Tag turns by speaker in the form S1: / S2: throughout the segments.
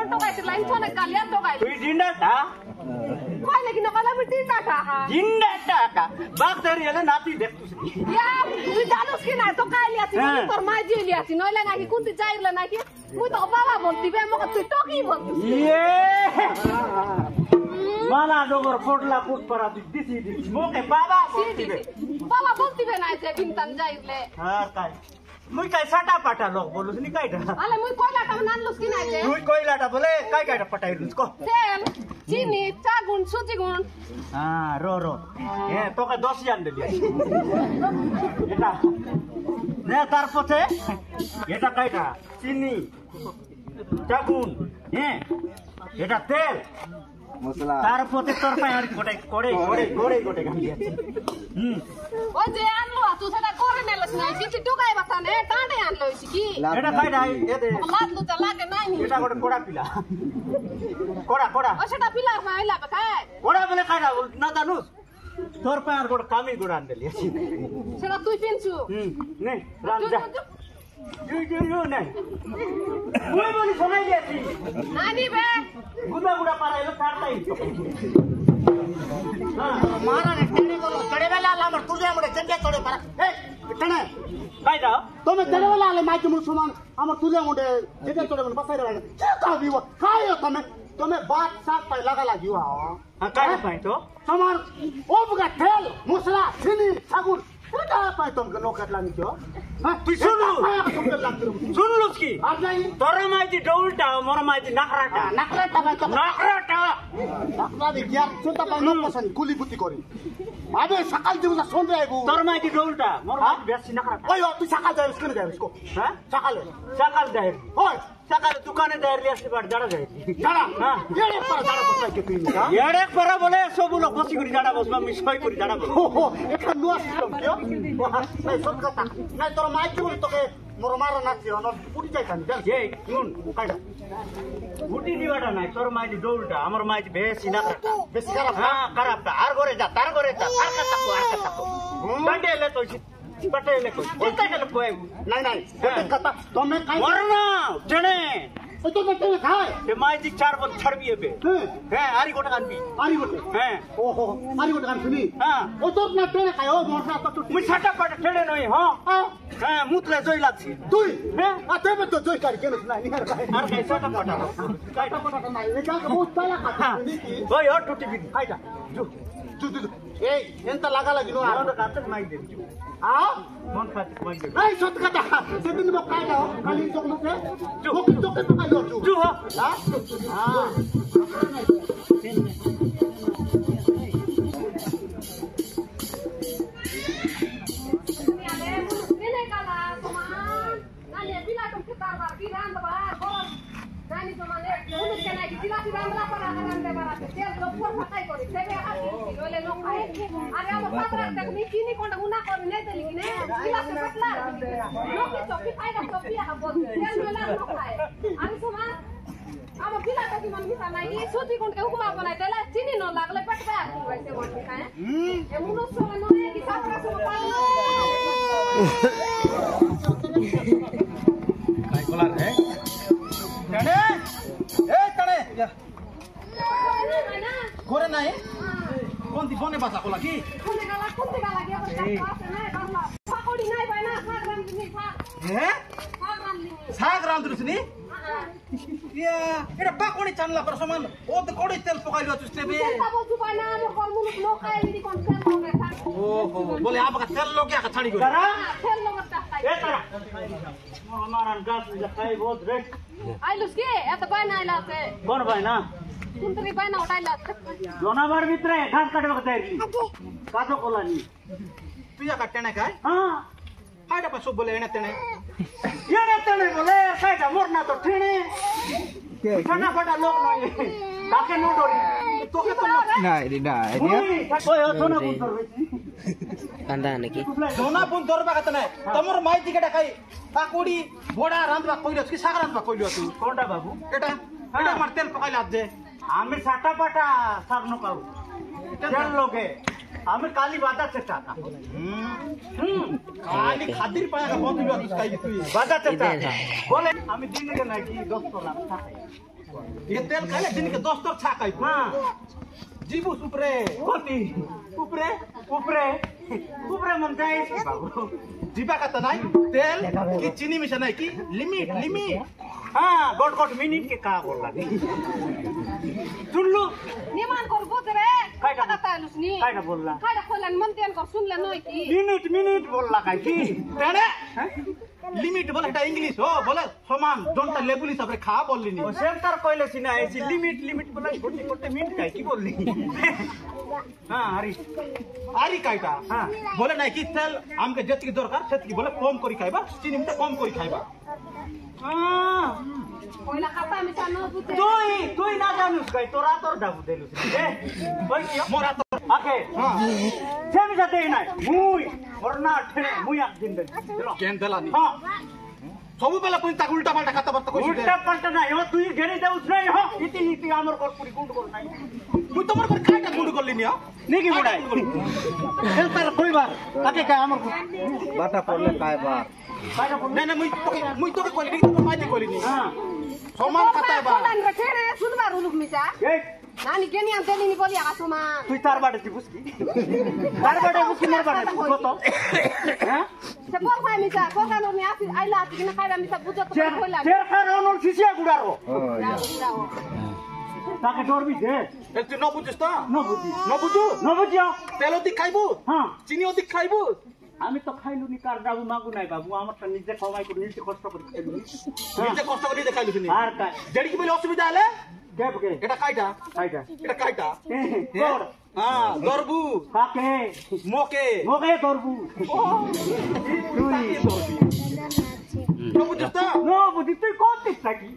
S1: कोण टोकायचं line phone Kaliya टोकाय
S2: तुई जिंडा टा
S1: काय लेकिन नकाला मी जिंडा टा
S2: जिंडा टा का बाग तरी याला नाती देखतोस
S1: या मी जाणूस की नाही तो काय लियाची तर माझी लियाची नयला नाही कोणती जाईरला नाही मी तो बाबा बोलती बे मग तू टोकी बोलती
S2: ये मला डोगर फोडला कुठ परा दिसी मोके बाबा बोलती
S1: बे नाही ते बिनतान जाईरले
S2: हा काय मुई काय साटा पाटा लोक बोलूस नि काय
S1: आले मुई कोयला टा नानलोस की नाही
S2: मुई कोयलाटा बोले काय पटाइरुस को
S1: तेल चीनी चागुण सुजी गुण
S2: हा रो ए तो का 10 जान दिली এটা নে তার পথে এটা কাইটা চিনি চাগুন এটা তেল
S3: মশলা
S2: তার পথে তোর পায় আর গোড়ে গালি আছে
S1: ও যে আনলো তুই সেটা করে নেলস না কিছু টুকাই বাতানে টাঁটে আনলো হইছি কি
S2: এটা কাইটা এতে
S1: লাদলু তা লাগে নাই
S2: এটা গোটে কোড়া পিলা কোড়া
S1: ও সেটা পিলা মাইলা বেখায়
S2: কোড়া বলে কাইটা না জানুস তোর পায় আর গোটে কামি গোড়া আন দিলি আছে
S1: সেটা তুই পিনছু
S2: নে রান যা জু নাই ওই বলি শোনাই দিয়েছি
S1: নানি বে
S2: গুড়া পারাইলো ছাড়তাই मारा ने टेने को चढ़े वाला आला तुझे हमरे चंगे चढ़े पारा ए टेने काय दाव
S4: तुम्ही चढ़े वाला आले माहिती मुसलमान हमर तुझे मुंडे चंगे चढ़े मन बसाई रहा क्या कहबी वो काय हो तुम्हें बात साथ पे लगा लागी हो
S2: हां काय पाई तो
S4: सामान ओबगा तेल मसला चीनी साबुन क्या पाई तुमके नोकटला नि क्यों हां
S2: तू सुन लो की
S4: आज नहीं
S2: तोरा माहिती डौलटा मोर माहिती नखराटा
S4: भाई तो
S2: नखराटा
S4: नखरा दे क्या चिंता पाई नो पसंद कुली बुती करी आबे सकाल दिवसा सोन जायबू
S2: तोर माहिती डौलटा मोर माहिती बेसी नखराटा
S4: ओय तू सकाल जाय इसके जाय इसको
S2: हां सकाल जाय
S4: ओय
S2: सकाल दुकाने जाय लियासी बार जड़ा जाय
S4: जड़ा
S2: हां
S4: येडे पर जड़ा बसला के तुई का
S2: येडे पर बोले सब लोग बसी करी जड़ा बसबा मिसई करी जड़ा बस
S4: हो एका नो सिस्टम क्यों नहीं सब कथा नहीं तोर माइक बोली तो के मोर मारा नाची न उड़ी जाय कानी चल
S2: ए सुन काइडा उठी दिवाटा নাই তোর মাইতি ডৌলটা আমার মাইতি বেশি নখরাটা
S4: बेसी करा
S2: হ্যাঁ খারাপটা আর ঘরে যা তার ঘরে যা আর কাটাকো ডন্ডে এলে কইছি পটে এলে কই চিন্তা গেলে কই
S4: नहीं नहीं कथा तुम्हें काई
S2: মরনা জেনে
S4: ओ तो बेटे खाए
S2: এ মাইতি চার বল ছাড়বি এবে হ্যাঁ আরি গোটা কানবি
S4: आरी गोटे
S2: হ্যাঁ
S4: ओहो आरी गोटे कान सुनी
S2: হ্যাঁ
S4: ओ तो ना तेरे खाए ओ मोर सा तो
S2: মুই ছাটা পাটা ঠেড়ে নই হ্যাঁ হ্যাঁ মুতলে জই লাগছি
S4: তুই
S2: হ্যাঁ
S4: আতে বে তো জয় কারি কেন না নিহার ভাই
S2: আর কাই ছাটা পাটা
S4: কাটা পটা নাই এ জায়গা বহুত তালা কাটা
S2: ওই হট টুটি বিদি খাইটা জু
S4: তু এই এন্তা লাগা লাগিনো আর
S2: আর কাতে মাই দে
S4: আ
S2: মন খাতে মাই দে
S4: এই সত কথা সেদিন মো কাই দাও কালি চোক নকে চোক চোক তো কাই দাও
S2: জু হ্যাঁ
S4: হ্যাঁ
S1: Nani tomane, uno que naik sila sila mela para dengan debarat. Dia doktor pakai kori, saya hati oleh lokai. Ada apa patran teknik ini konda guna kori nih tadi gini. Sila sepatlah. Loki topi kai dah topi ya bos. Dia mela lokai. Ani semua. Ama bila tadi man bisa naik, suci konda hukum apa naik telah sini no lagle pat bayar tu wese wan kita ya. Emuno semua no ni kita perlu pakai.
S3: काय Cola रे
S4: तणे ए तणे गोरे नाही कोणती phone बसा Cola की
S1: Kunti kala dia berkata, naik karena pakodi naik banyak, sagram ini pak,
S4: हे
S1: sagram ini.
S4: साग राम तुसनी या एटा पाकोणी चांगला पर समान ओ त कोडी तेल पकाइलो तुसले बे
S1: Kita mau coba nama kalau lokai ini konsen mau ngetak.
S4: ओहो बोले आप का तेल लोग क्या छाड़ी गयो
S2: करा
S1: Sel nomor daftar.
S2: ए तारा हमारा गाछ जखाई बहुत rate
S1: Ailus ke, eta bana ilate.
S2: कोण भाई ना
S1: Kuntri bana udah ilate.
S2: जोनावर मित्र है घास काटवा तयारी काटो कोलानी
S4: तुझ्या का टेणे काय
S2: हां
S4: हाडा पासो बोले एने टेणे
S2: येणे तणे बोले कायटा मोरना तो ठेणे खाना फटा लोक नाही काके नो डोरी
S4: तो के तो
S3: नाही रे नाही
S2: ओय सोना कोण करवेची
S5: कांदा की
S4: सोना पुन दरबा का तने तमर माहिती केटा काय पाकोडी बोडा रांधवा कइलोस की साग रांधवा कइलो तू
S2: कोणता बाबू
S4: एटा एटा मार तेल पकाइला आज जे
S2: आम्ही साटा पाटा साग नो खाऊ तेल लोके আমি কালি বাজাচ্ছে টাকা
S4: খালি খাদির পায়া বন্ধ বিয়া তুই তুই
S2: বাজাচ্ছে টাকা বলে আমি দিনে নাকি 10 টাকা খাই
S4: ये तेल खाले दिन के 10 तक छाकाई
S2: হ্যাঁ
S4: जीबुस ऊपरे
S2: কোটি উপরে উপরে উপরে মন যায় বাবু
S4: जीबा का तनाई तेल की चीनी मिशन है की लिमिट लिमिट
S2: হ্যাঁ গট গট মিনিট কে কা বল লাগে শুনলু
S1: নিমান কর বুঝরে
S2: কাইটা?
S1: কথা তাইলুস নি
S2: কাইটা বললা
S1: কাইটা কইলেন মন তেন কর শুনলে নয় কি
S2: মিনিট মিনিট বল লাগাই কি
S4: तेरे लिमिट बोले এটা इंग्लिश हो बोले समान जोनटा लेबुल हिसाब रे खा बोलली नी
S2: ও সেন্টার কইলে সিনা এসি লিমিট লিমিট বলে ঘটি করতে মিনিট কাই কি বললি হ্যাঁ আরে
S4: आरी काइटा
S2: হ্যাঁ
S4: बोले नहीं कि तेल हमके जतकी दरकार सेतकी बोले कम करी खाइबा चीनी मिटा कम करी खाइबा
S2: হ্যাঁ
S1: কইলা খাতা মিছা ন বুঝে
S2: তুই না জানুস গাই তোরা তোর ডাবু দেলুস এ বল কি
S4: मोरा तो
S2: আকে
S4: हां
S2: সেমি সাথে নাই মুই মরনা ঠেনে মুই একদিন দেল
S4: केन देलानी
S2: হ্যাঁ
S4: सबु बेला कोई ताक उल्टा पाल्टा खाता बर्ता कोई
S2: উল্টা পাল্টা নাই ও তুই গেরি দেউস নাই হ ইতি ইতি আমর করপুরি গুন্ড কর নাই
S4: मुई तमर पर काटा गुंड करली नी
S2: নেকি বুড়াই সেন্টার কইবার আকে কা আমর
S3: বাটা পড়লে কায় বার
S2: কাইটা বল
S4: नहीं नहीं मुई तो कोली नी तो माइती कोली नी
S2: হ্যাঁ
S4: समान खाता बा
S1: কইলান রে ছেড়ে শুনবার উলুক মিছা
S2: এই
S1: নানি কেনি আনতে নি বলি আকাশুমা
S2: তুই তার বাড়ি দিবুস কি তার বাড়ি বুঝি মোর বাড়ি কত হ্যাঁ
S1: সে বল ভাই মিছা কোকানো নি আসি আইলা আসি কিনা খাইরা মিছা বুঝত তো কইলা
S2: চের খার অনল সিসিয়া গুড়ারো
S1: যাও
S2: তাকে ডরবি দে
S4: ए तू न बुझिस त
S2: ন বুঝি
S4: न बुझु
S2: ন বুঝিও
S4: तेल अधिक खाइबु
S2: হ্যাঁ
S4: चीनी अधिक खाइबु
S2: আমি তো খাইলু নি কার যাবো মাগু নাই বাবু আমারটা নিজে খাওয়াই করে নিজে কষ্ট করে খাইলু
S4: নিজে কষ্ট করে দেখাইলু নি
S2: আর কাই
S4: জেডি কি বলে অসুবিধা হলে
S2: কে বকে
S4: এটা কাইটা
S2: খাইটা
S4: এটা কাইটা
S2: তোর
S4: হ্যাঁ দরবু
S2: কাকে
S4: মোকে
S2: মোকে ধরবু তুই
S4: ন বুঝিস त
S2: ন বুঝি তুই কত থাকি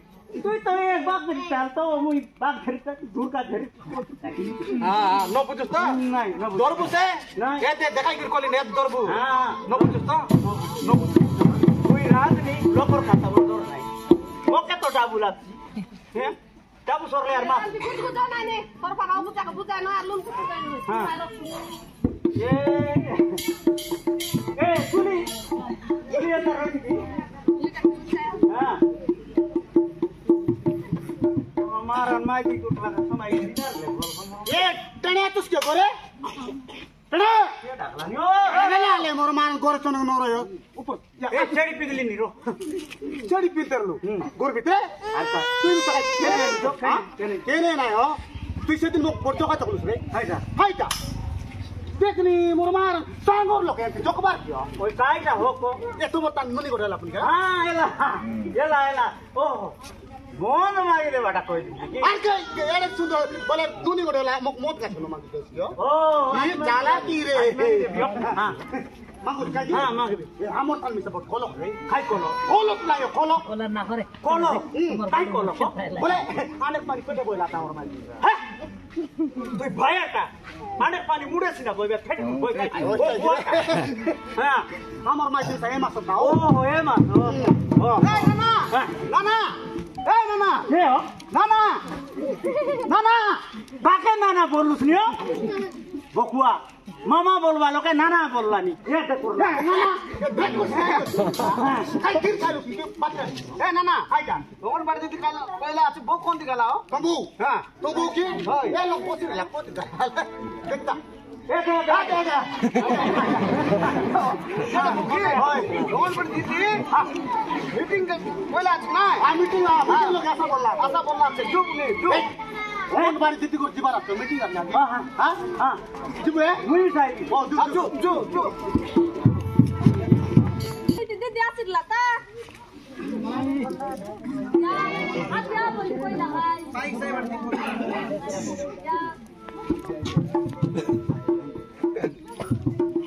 S2: তুই তো এক বাঘ ধরি চাল তো মুই বাঘ ধরি থাকি দুর্গা ধরি থাকি
S4: हां न बुझिस त
S2: নাই না বুঝি
S4: दरबु से
S2: नहीं।
S4: ए दे देखाइ कर कोली ने दरबु
S2: হ্যাঁ
S4: न बुझिस त न बुझिस
S2: তুই রাজনি লোকর খাতা বদর নাই ওকে তো ডাবু লাগছি হ্যাঁ ডাবু সরলে আর মাছ
S1: বুঝ নাই নে তোর পাড়া বুঝা বুঝায় না আর লুন বুঝায় না
S2: হ্যাঁ। এ শুনি শুনি এটা রইছি হ্যাঁ আমার মাই কি কুটলা সময় দিদার লে
S4: ए टणे तुसके करे टणे
S2: ডাকলানি ও
S4: ले मोर मान गोर चन न रयो ऊपर
S2: এ ছেড়ি পিদলি নি রো
S4: चढ़ी पितरलु गोर भित्रे
S2: আচ্ছা
S4: তুই তো
S2: কেনে
S4: केने नाही हो তুই সেদিন মোক বড় জগা তকলুস রে
S2: হাইটা
S4: হাইটা দেখনি মোর মার সাঙ্গর লোক এতে জকবার কি
S2: ওই কাইটা হোক
S4: এ তোমার তান মনি করে লাপুনি কা
S2: হ্যাঁ এলা এলা এলা ও মন মাইলে বাটা কই দিবি কি
S4: আর কে এরে সুন্দর বলে দুনি করে লা মোক মত গাছ মাগ দিছিও
S2: ও
S4: ই চালা কি রে
S2: হ্যাঁ
S4: মাগুর কাই
S2: হ্যাঁ মাগবি
S4: আমর তান মিছে বট কলক রে
S2: খাই কলো
S4: কলক নাই কলক
S2: কলো খাই কলো
S4: বলে অনেক পানি পেটে বইলা তা ওর মাই
S2: হ্যাঁ তুই ভাইয়াটা অনেক পানি মুড়েছি না বইবে ফেটে বই খাই হ্যাঁ
S4: আমার মাই দিছে এ মাছ দাও
S2: ও এ মা ও
S4: এই নানা নানা এই নানা
S2: এ ও
S4: নানা নানা
S2: কাকে নানা বললুস নিও বকুয়া মামা বলবা লোকে নানা বললানি এটা করলা
S4: নানা দেখো খাই কির খাইলো কি বাচ্চা এ নানা খাইটা
S3: তোমার বাড়ি যদি কইলা আছে বউ কোন দিকে লাও
S4: তবু
S3: হ্যাঁ
S4: তবু কি এ লোক পতি লা পতি দেখতা
S2: এটা
S4: আচ্ছা
S3: হয় তোমার বাড়ি দিদি মিটিং কইলা আছে না
S4: মিটিং লোক আসা বললা
S3: আশা বললা আছে চুপ নে চুপ
S4: কোন বাড়ি দিদি করে দিবার আছে মিটিং আছে
S2: হ্যাঁ
S4: হ্যাঁ
S2: হ্যাঁ
S4: দিবে
S2: মুই চাই
S4: ও চুপ চুপ চুপ
S1: দিদি আসিলা তা আচ্ছা বলি কই লাগাই
S3: সাই সাই বাড়ি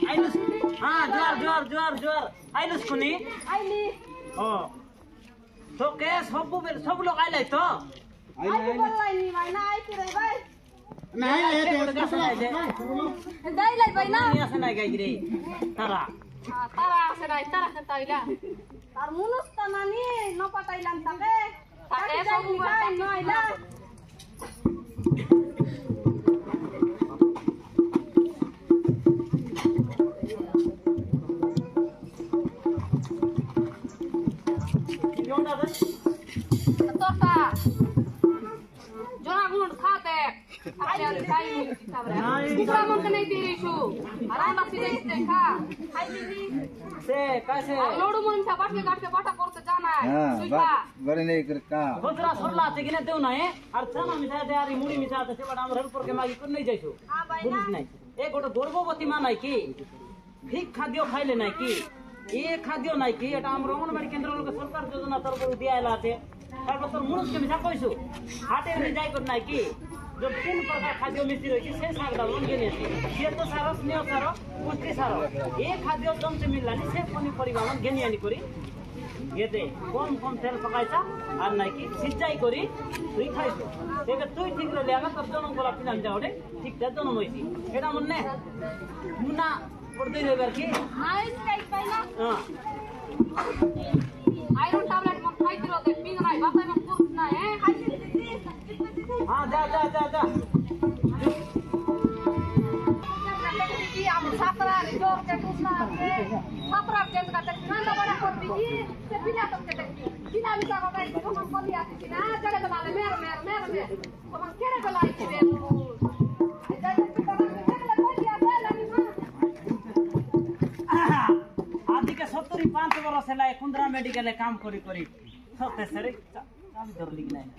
S6: আইলুস হ্যাঁ জোয়ার জোয়ার জোয়ার জোয়ার আইলুস কোনি
S1: আইলি
S2: ও
S6: তো কে সব লোক আইলাই তো
S1: আইলি বললাই নি ভাই না আইতি রে ভাই
S4: নাই এ
S1: দাই লাই ভাই না
S6: আছে নাই গাই রে তারা
S1: তারা আছে নাই তারা কেনতা আইলা তার মুনুস তো নানি ন পাটাইলাম তাকে তাকে সব ভাই ন আইলা জনা গুণ খাতে আরে খাই কুকুরা মনকে নাই দিরিছু আরাম বাসি যাইতে খা খাই দিবি
S6: से कैसे
S1: लोडू मन सा बाटके काटके बाटा करते जाना है सुइपा
S3: गरे नहीं कर का
S6: गोजरा सरला ते किने देउ नाही আর ছানা মিছা দে আর মুড়ি মিছা দে সেবা আমরা হেল্প করকে মাগি কোন নাই যাইছো বুঝিস নাই এ গোটো গর্ভবতী মা নাই কি ঠিক খাদ্য খাইলে নাই কি এ খাদ্য নাই কি এটা আমরা অঙ্গনবাড়ি কেন্দ্র লোক সরকার যোজনা তরফ দিয়াইলা আছে তারপর তোর মুরুষ কে মিছা কইছো হাটে রে যাই কর নাই কি जो 3 प्रकार खाद्य मिश्री रही से साग डाल के नहीं ये तो सारा स्नेह सारा पुष्टि सारा ए खाद्य जम से मिलला नहीं से पनी परिवार गेनी आनी करी ये दे कम तेल पकाइसा আর নাই কি সিচাই করি তুই খাইছো দেখে তুই ঠিক রে লাগা তব জনম কলা পিলাম যাওড়ে ঠিক তে জনম হইছি এটা মনে মুনা পড়তে হইবার কি
S1: নাইস লাইক পাইলা
S6: हां
S1: आयरन टैबलेट मन खाई दिरो दे पिंग राई बापा मन कुछ ना है खाई दे
S6: हां जा
S1: की हम सातरा जोर के टूटना है सातरा चेंज का तक ना बड़ा कर दी से बिना तक के बिना मिटा का भाई तो हम बोली आती थी ना जगह तो माले मेरे तो हम केरे गलाई थी रे
S6: आदि के 75 वर्ष है कुंद्रा मेडिकल काम करी सत्य सर काम धर लिख नहीं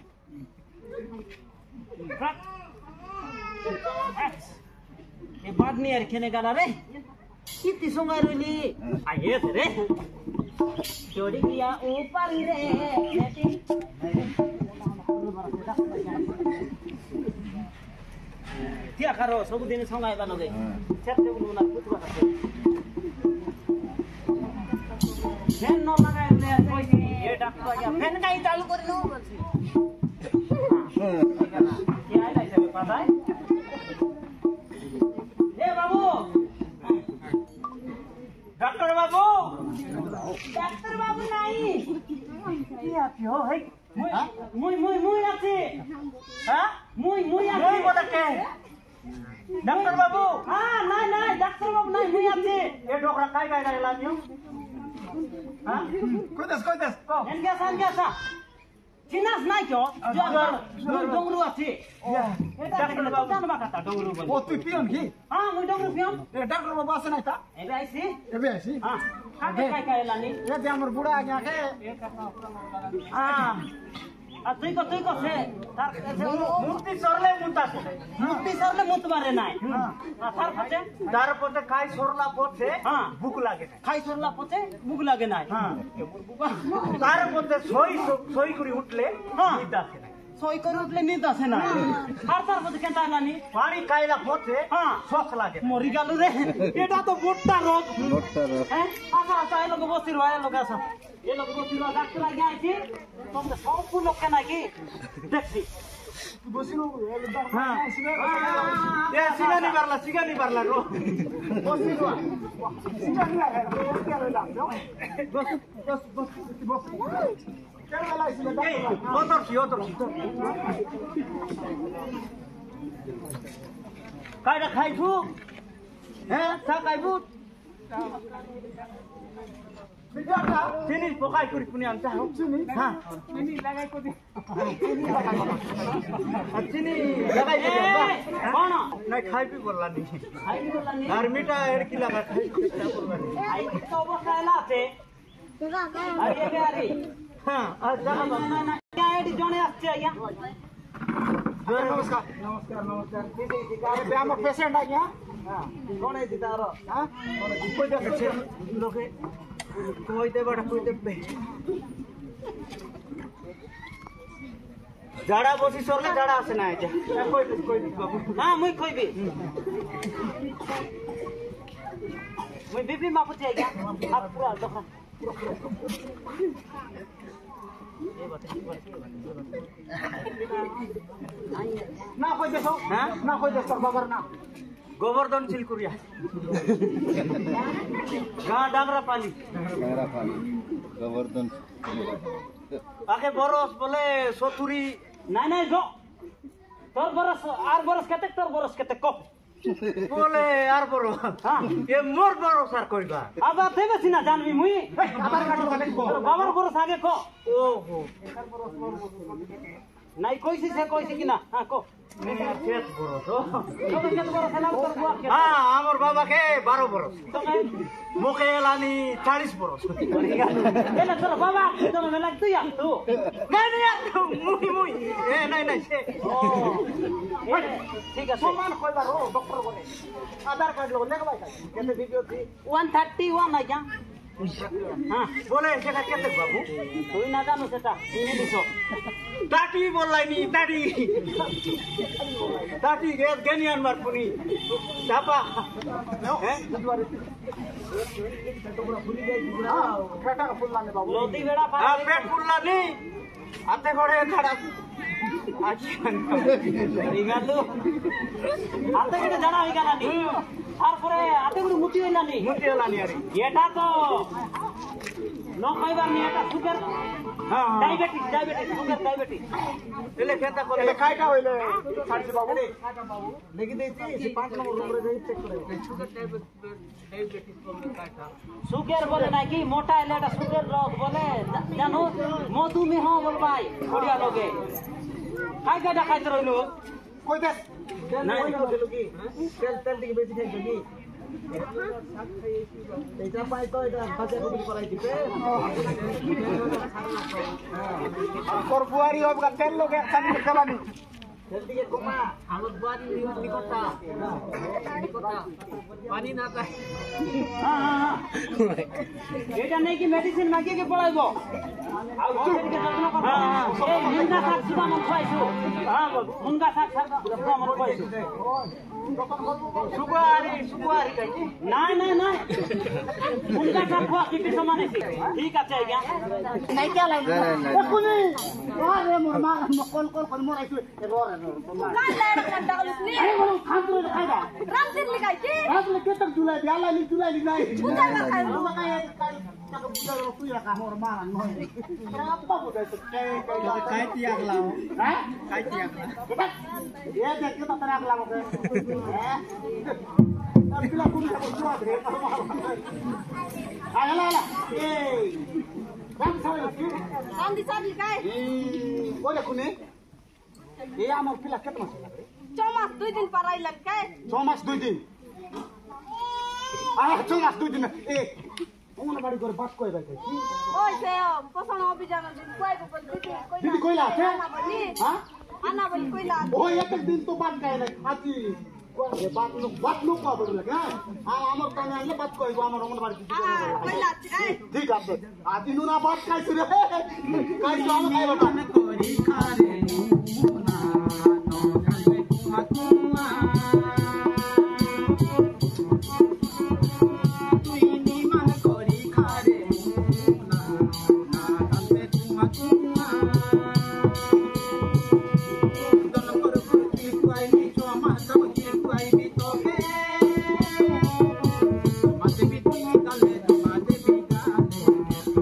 S6: ये बाद नहीं यार खेने गाना रे कितनी सोंगा रोली आये रे जोड़ी किया ऊपर रे क्या करो सब दिन सोंगाई बनोगे चलते बोलना कुछ बात फैन न लगाए ले कोई ये डॉक्टर आ गया फैन का ही चालू कर लो क्या है ऐसे पता है ए बाबू डॉक्टर बाबू नहीं ये आती हो है मुई आती हां मुई आती बोला के डॉक्टर बाबू हां नहीं डॉक्टर बाबू नहीं मुई आती ये डॉक्टर काय लागला हां कोई दस को एनगेसा चिनास नाही क्यों जो डोंगरू आती डॉक्टर बाबू जान बाका डोंगरू बोल
S3: ओ तू पियन की
S6: हां मुई डोंगरू पियन
S3: ए डॉक्टर बाबू आसे नाही ता
S6: एबे आइसी हां काय लानी
S3: ये दे हमर बुढ़ा आ गया के
S6: हां তুই কো সে মুক্তি সরলে মুত মারে নাই তার ফাটে তার পথে খাই সরলা পথে ভুক লাগে খাই সরলা পথে ভুক লাগে নাই তার পথে সই করে উঠলে নিদ আসে না সই করে উঠলে নিদ আসে না আর তার পথে কেন লানি পানি খাইলা পথে শখ লাগে মরি গেল রে এটা তো মোটা রোগ হ্যাঁ আচ্ছা এই লোক বসির ভাই লোক আসা এই লোক বসির ডাক্তার আগে আইছে তোমরা সব লোক কেন কি দেখছি বসিরো হ্যাঁ এ সিগানি পারলা রো বসিরো সিগানি লাগা বস কাইটা খাইছু হ্যাঁ চা খাইবু চিনি পকাই করি পুনি আনতে হোক চিনি হ্যাঁ চিনি লাগাই করি চিনি লাগাই কোন নাই খাইবি বললানি আর মিঠা এড়কি লাগা খাই তো অবস্থা এলাতে আরে আরে हां अच्छा ना क्या है जने आछे आया
S3: नमस्कार दीदी अरे हम पेशेंट आ गया
S6: हां कोन है दीदार हां
S3: कोई देखे
S6: लोग कोई दे बड़ा कोई दे जाड़ा बसी सरले जाड़ा आसे ना आजा कोई बाबू हां मुई खोइबे मुई बीबी मापुते आया हाथ पूरा दखन
S3: ना कोई देखो
S6: हां
S3: ना कोई देखो बाबर ना
S6: गोवर्धन चिलकुरिया गा डांगरा पाली
S3: गोवर्धन
S6: आगे बरस बोले सतुरी नहीं जो तोर बरस आर बरस केते तोर बरस केते को বলে আর বড় এ মোর বড় স্যার কইবা আবার দেবে সিনা জানবি মুই
S4: আধার কার্ড কানে কো
S6: বাবার বড় আগে কো ওহো নাই কইছি সে কইছি কিনা হ্যাঁ কো শেষ বড় তো তোকে কত বড় খেলা তোর বুয়া হ্যাঁ আমার বাবাকে 12 বড় তোকে মোকে এলানি 40 বড় এলা তোর বাবা তোর মেলা তুই আসতো নাই নাই মুই এ নাই নাই সে ঠিক আছে
S4: সমান কইবা রো ডক্টর বলে আধার কার্ড লোক লেখা ভাই কেতে ভিডিও দি
S6: 131 নাই যা হ্যাঁ বলে সেটা কেতে বাবু তুই না জানো সেটা ইংলিশ টাটি বললাইনি টাটি টাটি জ্ঞানী আনবার পুনি চাপা হ্যাঁ
S4: পেটা ফুললানে বাবু
S6: নদী বেড়া হ্যাঁ পেট ফুললানি হাতে করে খারাপ হাতে করে জানা হয়ে গেলানি তারপরে হাতে করে মুটি হইলানি আরে এটা তো ন খাইবার নি এটা সুগার ডায়াবেটিস সুগার ডায়াবেটিস এলে খেতা করে
S4: এলে খাইটা হইলে ছাড়ছি বাবু
S6: দেখি দেইছি 5 নম্বর রুম রে চেক করে সুগার ডায়াবেটিস বলে কাটা সুগার বলে নাকি মোটা এলে এটা সুগার রোগ বলে জানো মধুমেহ বলবাই বড়িয়া লগে কাইটা খাইতে রইলো
S4: কই দেখ
S6: না দিলো কি তেল দিকে বেশি খাইছো কি এটা পাই তো এটা বাজার করে করাই দিবে
S4: তোর বুয়ারি হবে তেল লোক একসাথে খেলানি
S6: তেল দিকে কমা হালত বুয়ারি নিকটা পানি না তাই এটা নাই কি মেডিসিন মাগিয়ে কে পড়াইবো আর ওদেরকে যত্ন করব এই মুনগা শাক সুবা মন খাইছো হ্যাঁ মুনগা শাক সুবা মন খাইছো সুগুয়ারি কাইছি নাই মুনগা শাক খাওয়া কি সমান আছে ঠিক আছে আইগা
S1: নাই কে লাগে
S4: কোনি আরে মোর মা কোন মোর আইছো
S1: গাল লাড় কাটা গলুসনি
S4: আরে মোর খান্তরে খাইবা
S1: রাম দিন লিগাইছি
S4: রাতলে কেতক জুলাই বিয়ালা নি জুলাই নাই
S1: বুঝা না খাই
S4: টাকা বুঝা তুই রাখা মোর মা নয় রাব্বা বুঝাই তো কাই তিয়াক লাও হ্যাঁ কাই তিয়াক এ দেখ কে তারা লাগলা মকে হ্যাঁ আপিলা কোন কা বুঝা দে আলা এই রাম সাইল কি
S1: রাম দি সাদ লিগাই
S4: বলে কোনে এই আমার পিলা কেত মাস লাগে
S1: চমাস 2 দিন পারাই লাগকে
S4: 6 মাস 2 দিন আরে 6 মাস 2 দিন এ কোন বাড়ি করে বাত কই বাইতে কি
S1: ওই সে পোষণ অভিযান দিন কই বল
S4: দিদি কইলা আছে হ্যাঁ
S1: আনা বলি কইলা
S4: ওই এক দিন তো বাত গায় না আজি বাত লোক পাবো লাগে হ্যাঁ আর আমার কানে আনলে বাত কইবো আমার অমন বাড়ি দিতে
S1: কইলা এই
S4: ঠিক আছে আজি নুনা বাত খাইছ রে খাইছ আমি খাইবা না
S2: করি খারে মুনা নো জানবে কুমা তুই নিমান করি খারে মুনা না জানবে কুমা দল কর কুতি কুইনি চমা দবকি কুইনি তোকে মাতে বিতি কালে তোমাতে বিগালে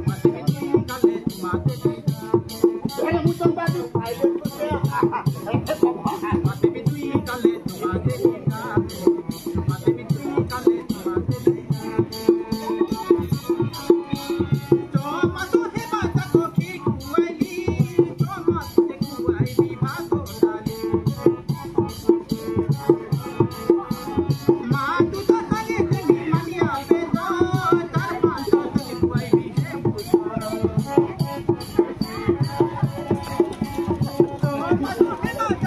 S2: মাতে বিতি কালে তোমাতে
S4: এরে মুতন বাদু আইলে কুতে
S2: মাতে বিতি কালে তোমাতে বিগালে মাতে বিতি কালে তোমাতে চমা তো হে বাতা তো কি কুইলি চমা তে কুইলি ভাতো ডালে মা তু তো খালি তুমি মানিয়া বেদো তার পাঁচ তো কুইলি হে পুরো চমা তো হে বাতা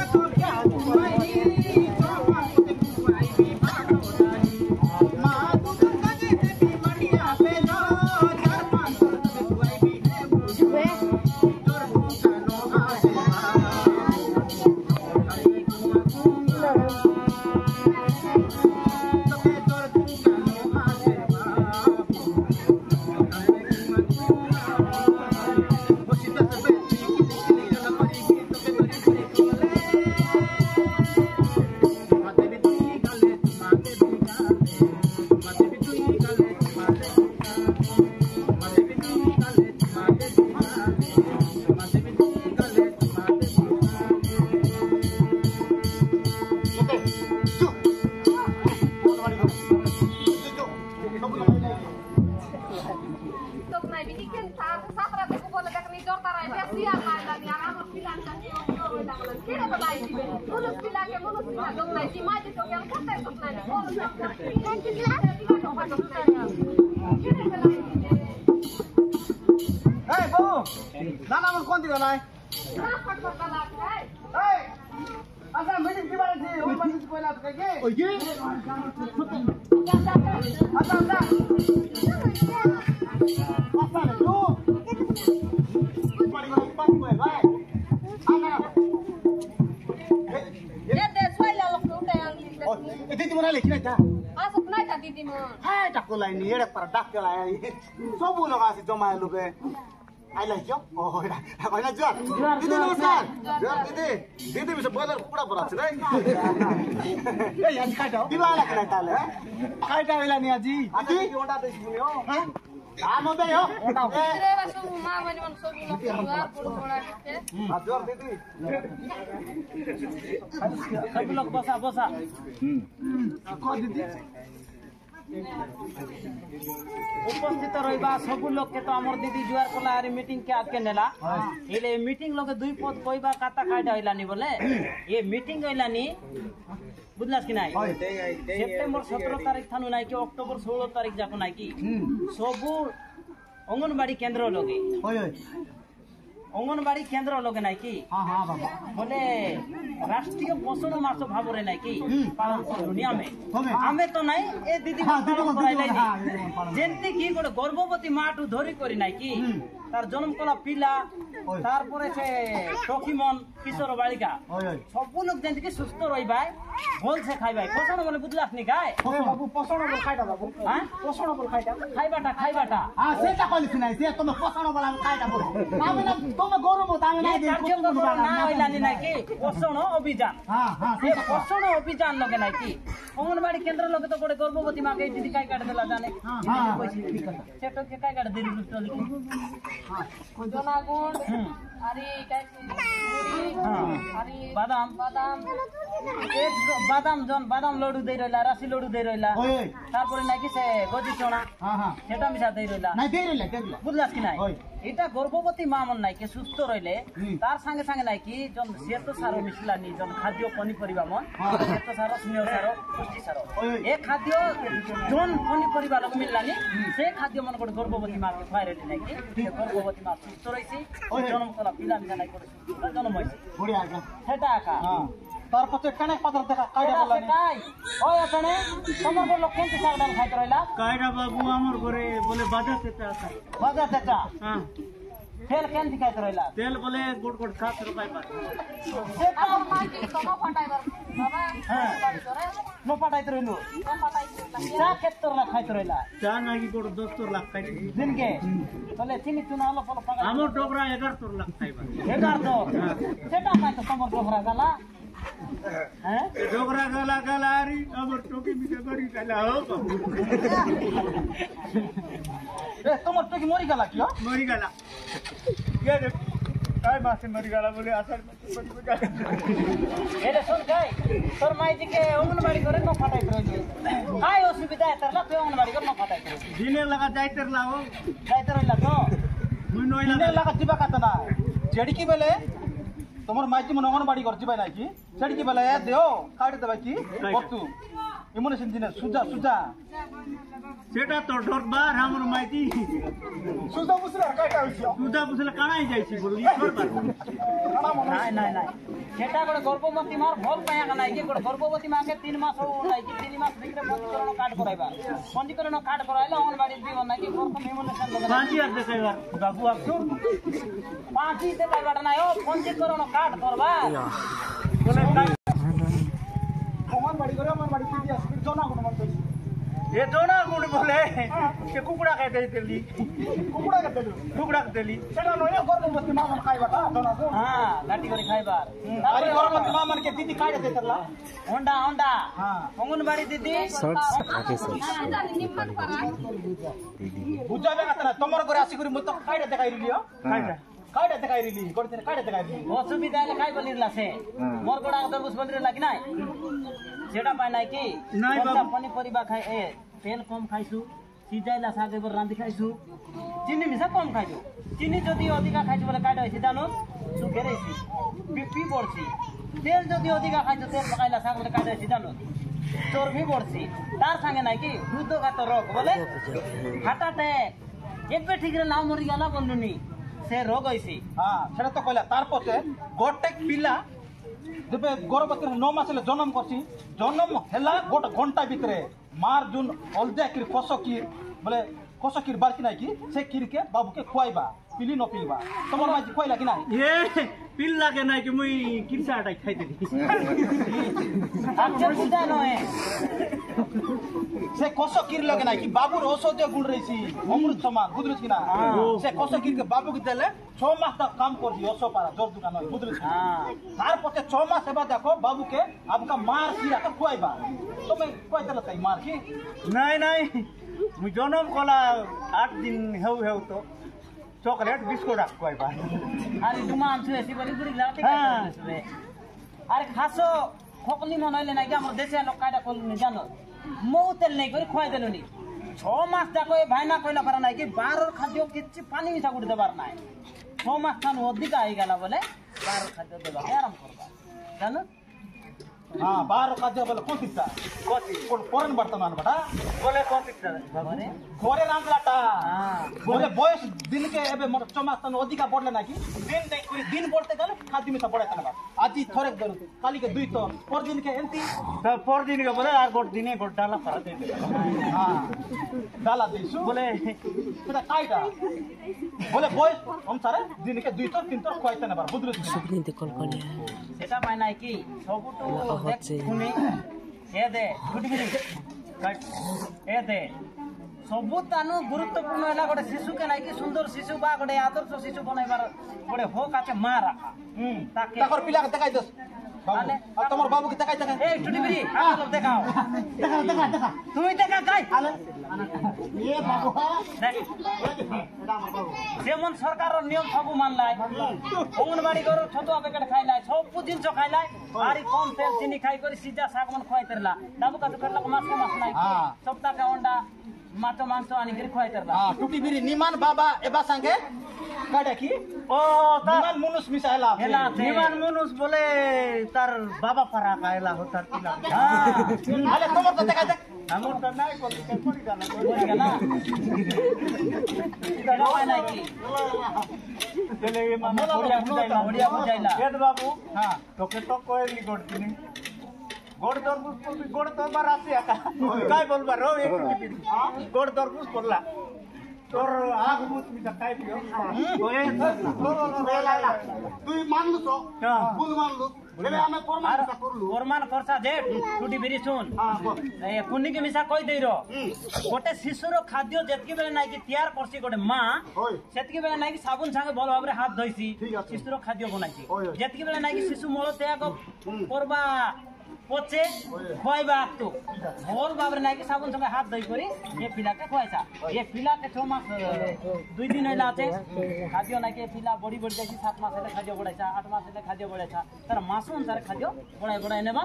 S1: লাগলেন কি রে বাই দিবে মুনুস পিলা গম নাই কি মাঝে তো কেন করতে করতে নাই বল কি দিলা দিবা তো পাটো কি রে লাই দিবে
S3: এই বউ দাদা আমার কোন দিকে নাই
S1: না ফট ফট লাগ রে
S3: এই আচ্ছা মিটিং কি বারে ওই মানুষ কইলা তো কে ওই কি আচ্ছা আচ্ছা আচ্ছা তো পারি করে পারি করে ভাই
S1: ये दे सोइला लोग उठे आंगी
S3: दिदी मना लेखी नाही का
S1: आज नाही का दीदी म
S3: हाय टाकतो लाईन येडे पर डाक लाय सब लोग आसे जमाए लोग आई लाइक यो ओ हैन जुवार दिदी नमस्कार जुवार दिदी दिदी मिस बदर कुडा पर আছে নাই ए आज काय जाऊ दिवाला काय ताले काय टावेला नि आजी आजी ओंडा देश बुयो हां काम होते हो
S1: रे बसो मा मनी मन सब लोग जुआर पुड़ पड़ा के
S3: जुवार दिदी
S6: सब लोग बसा बसा
S3: को दिदी
S6: उपस्थित रहिबा सब लोग के तो हमर दीदी जुआर कोला आरे मीटिंग के आके नेला इले मीटिंग लोग दुई पद कोइबा काता काटा हइलानी बोले ये मीटिंग हइलानी बुझलास कि নাই सेप्टेम्बर 17 तारिख थानु নাই कि अक्टोबर 16 तारिख जाको নাই कि सबु अंगनबाड़ी केंद्र लगे
S3: ओय ओय
S6: अंगनबाड़ी केंद्र लगे নাই कि
S3: हां हां बाबा
S6: बोले राष्ट्रीय पोषण मास भावरे নাই कि पालन कर दुनिया में
S3: हमें
S6: आमे तो নাই ए दीदी
S3: हां
S6: पालन
S3: दीदी
S6: कराइलाई
S3: हां
S6: जेंती की गोटे गर्भवती माटू धरी करी নাই कि तार जन्म कला पिला तार परे से टकीमन किशोर बालिका
S3: ओय ओय
S6: सब लोग जेंती की सुस्थ रहिबाय भल से खाइबाय पोषण बोले बुझलास नि गाय
S3: बाबू पोषण बोल खाइटा बाबू
S6: हां
S3: पोषण बोल खाइटा
S6: खाइबाटा
S3: हां सेटा कइले सुनाइ से तुम पोषण बोल खाइटा बोल तामे ना तुम गरम हो तामे ना
S6: कार्यक्रम ना हइलानी নাই कि पोषण अभियान
S3: हां हां
S6: ये पोषण अभियान लगे নাই कि अंगनबाड़ी केंद्र लगे तो गोटे गर्भवती मां के दीदी काय काट देला जाने
S3: हां
S6: सेटो के काय काट देली दुष्ट लिखी
S1: जनागुण अरे काय मुड़ी अरे
S6: बादाम एक बादाम लड्डू दे रहला राशि लड्डू दे रहला
S3: ओय
S6: तारपरे নাই कि से गजी चोना
S3: हां हां
S6: सेटा मिसा दे रहला
S3: নাই দেইলে দেইলে
S6: बुझलास कि নাই
S3: ओय
S6: এটা गर्भवती मां मन নাই कि सुस्थ रहिले तार संगे संगे নাই कि जन श्वेत सार मिसलानी जन खाद्य पनिपरिबा मन श्वेत सार स्नेह सार पुष्टि सार ए खाद्य जन पनिपरिबा लग मिललानी से खाद्य मन गोटे गर्भवती मां के खुआइ रहले নাই कि गर्भवती मां सुस्थ रहिसी जन्म कला पिला मिसा নাই करे सुस्थ जन्म होइसी
S3: बढिया आका
S6: सेटा आका
S3: हां तार पछे कने पदर देखा काइडा बोलानी
S6: काय ओय असने तमर को लोग केंति सागडाल खाइत रहला
S2: कायरा बाबू हमर घरे बोले बाजा तेता
S6: बाजा तेता
S2: हां
S6: तेल केंति खाइत रहला
S2: तेल बोले गोट गोट 7 रुपए पर
S6: सेटा
S1: अब माटी तो न फटाई बर बाबा बाड़ी करे
S6: न पटाइत रहलु
S1: न फटाई
S6: चा केत्तर ला खाइत रहला
S2: चा नागी गोट 10 लाख खाइ
S6: दिन के तले तिनी चुना हलो पलो पगा
S2: हमर डोबरा 11 लाख खाइबा
S6: 11 सेटा खाइत तमर डोबरा गला हैं
S2: डोबरा गला गलारी हमर टोकी मिसे गरी गला हो
S3: ए तुम टोकी मरी गला कियो
S2: मरी गला के रे काय मासे मरी गला बोले आषाढ़ में
S6: एले सुन काय तोर माइजी के अंगनबाड़ी करे न फटाइत रहलु काय असुविधा तरला पे अंगनबाड़ी करे न फटाइत रहलु
S2: दिने लगा जाइतर लाओ
S6: जाइत रहला तो
S2: मुई नोई
S3: इने
S2: लगा
S3: लगा जिबा कातना जेडकी बेले তোমার মাইকি মন অঙ্গনবাড়ি করছি ভাই নাকি সেটি কি বলে দেও কাটি দেবা কি বস্তু এমন সিনজিনে সুজা সুজা
S2: সেটা তো ডরবার हमर माइती
S3: সুজা বুসরা কাটা হইছে
S2: সুদা বুঝলে কানাই যাইছি বলি করবার
S6: নাই নাই নাই সেটা গোটে গর্ভবতী মার ভল পায়া নাই কি গোটে গর্ভবতী মাকে 3 মাস নাই কি 3 মাস ভিতরে পঞ্জীকরণ কার্ড করাইবা পঞ্জীকরণ কার্ড করাইলে অঙ্গনবাড়ি দিব নাই কি প্রথম ইমুনেশন লগে
S2: পাঁচি আর দেখাইবার
S6: বাবু আসুন পাঁচি দেখাইবাটা নাই ও পঞ্জীকরণ কার্ড করবা
S2: বলে কাই
S3: অঙ্গনবাড়ি করে অঙ্গনবাড়ি দিদি আসবে জনা কোন মত
S2: এ দোনা গুণ বলে কে কুকুড়া খাই দেইতেলি
S3: কুকুড়া কে দেলু
S2: কুকুড়া দেলি
S3: সেটা নয় গর্ভবতী মা মন খাইবাটা জনা কোন
S6: হ্যাঁ লাঠি করে খাইবার
S3: আরে গর্ভবতী মা মন কে দিদি কাটে দেতলা
S6: হোন্ডা হোন্ডা
S3: হ্যাঁ
S6: অঙ্গনবাড়ি দিদি
S1: জানি নিম্মান পারা
S3: বুঝাবে কাতনা তোমার ঘরে আসি করি মত কাটে দেখাই রিলিও
S2: খাইটা
S3: কাটে দেখাই রিলি করতে কাটে দেখাই রিলি
S6: অসুবিধা হলে খাই বলিরলা সে মোর গোড়া দরবুস বলিরলা কি নাই সেটা পাই নাই কি
S2: নাই বাবু।
S6: পনিপরিবা খাই এ তেল কম খাইছু সিজাইলা শাক এবার রাঁধি খাইছু চিনি মিশা কম খাইছো চিনি যদি অধিকা খাইছো বলে কাটা হয়েছে জানো সুখে রয়েছি বিপি পড়ছি তেল যদি অধিকা খাইছো তেল পকাইলা শাক বলে কাটা হয়েছে জানো চর্বি পড়ছি তার সঙ্গে নাই কি হৃদঘাত রোগ বলে হার্ট অ্যাটাক একবে ঠিক নাম মরি গেল বন্ধুনি সে রোগ হয়েছে
S2: হ্যাঁ সেটা তো কইলা তারপরে গোটেক পিলা যেবে গর্ভবতী 9 মাস হলে জন্ম করছি জন্ম হেলা গোটা ঘন্টা ভিতরে মার জুন হলদিয়া কির কষকির বলে কষকির বারকি নাই কি সে কিরকে বাবুকে খুয়াইবা পিলি ন পিলবা তোমার মাঝে খুয়াইলা কি নাই
S6: এ পিল লাগে নাই কি মুই কিরসাটাই খাইতে দি আচ্ছা বুঝা নয়
S2: সে কষকির লাগে নাই কি বাবুর ঔষধীয় গুণ রইছি অমৃত সমান বুঝলিস কি না সে কষকিরকে বাবুকে দিলে 6 মাস তক কাম করবি ওসো পারা জোর দুকান নয় বুঝলিস তারপরে 6 মাস এবার দেখো বাবুকে आपका मार किरा तो खुआइबा তুমি কইতলা তাই মার কি
S6: নাই নাই মুই জনম কলা 8 দিন হেউ হেউ তো চকলেট বিস্কুট রাখ কইবা আরে তুমি আনছো এসি বলি গুড়ি লাতে কাটে আরে খাসো খকলি মন হইলে নাই কি আমার দেশে লোক কাইটা কইলি জানো মৌ তেল নাই করে খুয়াই দেলনি 6 মাস দেখো এ ভাইনা কইলা পারা নাই কি 12 খাদ্য কিচ্ছু পানি মিশা করে দেবার নাই 6 মাস খান অধিক আই গেল বলে 12 খাদ্য দেবা আরাম করবা জানো
S2: हाँ 12 का बोले कौन पिता कौन फॉरेन वर्तमान बटा
S6: बोले कौन पिक्चर बाबरे
S2: फॉरेन आंकलाटा
S6: हां
S2: बोले बॉयस दिन के एबे मोर चमास्तन अधिका पड़ले ना की दिन नहीं कोई दिन पड़ते गले खादी में पड़े तनबा आज थोड़े दर काली के दुई तो पर दिन के एंती
S6: तो पर दिन के बोले आर गोट दिने गोट डाला फरा दे
S2: हां डाला देसु
S6: बोले
S2: पता काईटा बोले बॉयस हम सारे दिन के दुई तो तीन तो कोई तनबा बुदरु
S5: সুপ্রিন্তে কল করে
S6: সেটা পায় নাই কি সবুটো দেখ শুনি এ দে গুটিগুলি কাট এ দে সবু তানু গুরুত্বপূর্ণ হলা গোটে শিশুকে নাই কি সুন্দর শিশু বা গোটে আদর্শ শিশু বনাইবার গোটে হোক আছে মা রাখা তাকে
S2: তাকর পিলা के দেখাই দস
S6: আলে
S2: আর তোমার বাবু কে দেখাই দেখাই
S6: এই টুটিবিরি আলো দেখাও দেখা তুমি দেখা কাই আলে
S3: ये बाबू
S6: দেখ যেমন সরকারের নিয়ম সবু মানলাই অঙ্গনবাড়ি ঘর ছোট প্যাকেট খাইলাই সব জিনিস খাইলাই আর কম তেল চিনি খাই করে সিজা শাক মন খাই তেরলা দাবু কাটু করলা মাছ নাই সপ্তাহে অন্ডা মাছ মাংস আনি করে খাই তেরলা
S2: हां टूटी बिरी निमान बाबा एबा संगे काडा की
S6: ও
S2: निमान मुनुस मिसाइला
S6: হেলা নিমান মানুষ বলে তার বাবা পারা খাইলা হতার তিলা
S2: আলে তোমার তো দেখাই দেখ
S6: আমার তো নাই করি করি জানা করি গেলা এটা হয় নাকি চলে মানে বড়িয়া বুঝাইলা এদ বাবু হ্যাঁ তোকে তো কইলি গড়তিনি গড় দরবুজ করবি গড় তো বার আসি একা কাই বলবা রো এক গড় দরবুজ করলা তোর আগ বুঝ মিটা কাই দিও ওই
S3: তুই মানলু তো ভুল মানলু বলে আমি প্রমাণ করলু
S6: প্রমাণ করছা যে টুটি বিরি শুন এ কুনিকে মিশা কই দেইরো গোটে শিশুর খাদ্য যেতকি বেলে নাই কি তৈয়ার করছি গোটে মা সেতকি বেলে নাই কি সাবুন সঙ্গে ভালো ভাবে হাত ধইছি শিশুর খাদ্য বনাইছি যেতকি বেলে নাই কি শিশু মল ত্যাগ করবা পচে খোয়াইবা তো ভোর বাবরে নাই কি সাবুন সঙ্গে হাত ধই করি এ পিলাকে খোয়াইছা এ পিলাকে 6 মাস 2 দিন হইলা আছে খাদ্য নাই কি পিলা বড়ি বড়ি যাইছি 7 মাস হলে খাদ্য বড়াইছা 8 মাস হলে খাদ্য বড়াইছা তার মাস অনুসারে খাদ্য বড়াই নেবা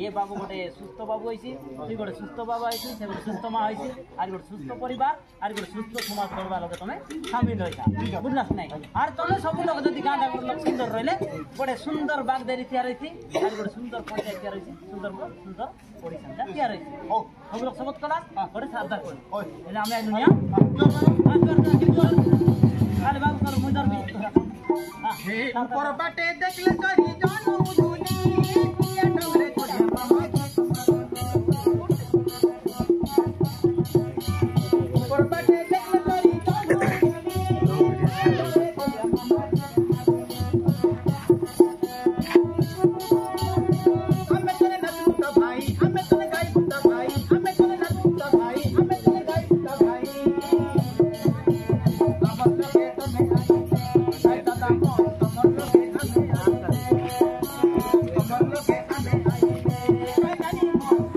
S6: এ বাবু গোটে সুস্থ বাবু হইছি তুই গোটে সুস্থ বাবা হইছি সে গোটে সুস্থ মা হইছি আর গোটে সুস্থ পরিবার আর গোটে সুস্থ সমাজ গড়বার লগে তুমি শামিল হইছা বুঝলাস নাই আর তুমি সব লোক যদি গাঁ লোক সুন্দর রইলে গোটে সুন্দর বাগদারি তৈরি হইছি আর গোটে সুন্দর পঞ্চায়েত তৈরি হইছি সুন্দর সুন্দর পরিসংখ্যা তৈরি হইছি সব লোক সবত কলা গোটে সাবধান করি এলে আমি দুনিয়া আরে বাবু কর মুদর বি
S2: উপর বাটে দেখলে করি জানো দুনি কুয়া ডগরে করে মামা উপর বাটে দেখলে করি জানো আমি তোরে নাচুতা ভাই আমি তোরে গাইবুতা ভাই আমি তোরে নাচুতা ভাই আমি তোরে গাইবুতা ভাই আমার লগে তুমি আই দাদা তোমার লগে আমি তোমার লগে আমি আই জানি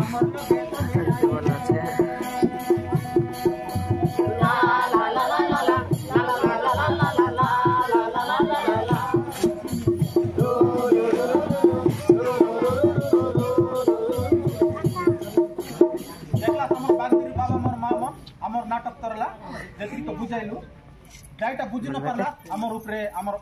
S2: আমার লগে তুমি লা লা লা লা লা লা লা লা লা লা লা দেখলা আমার বাগদির বাবা মোর মা মোর আমার নাটক যাইলু যাইটা বুঝি না পারলা আমার উপরে আমার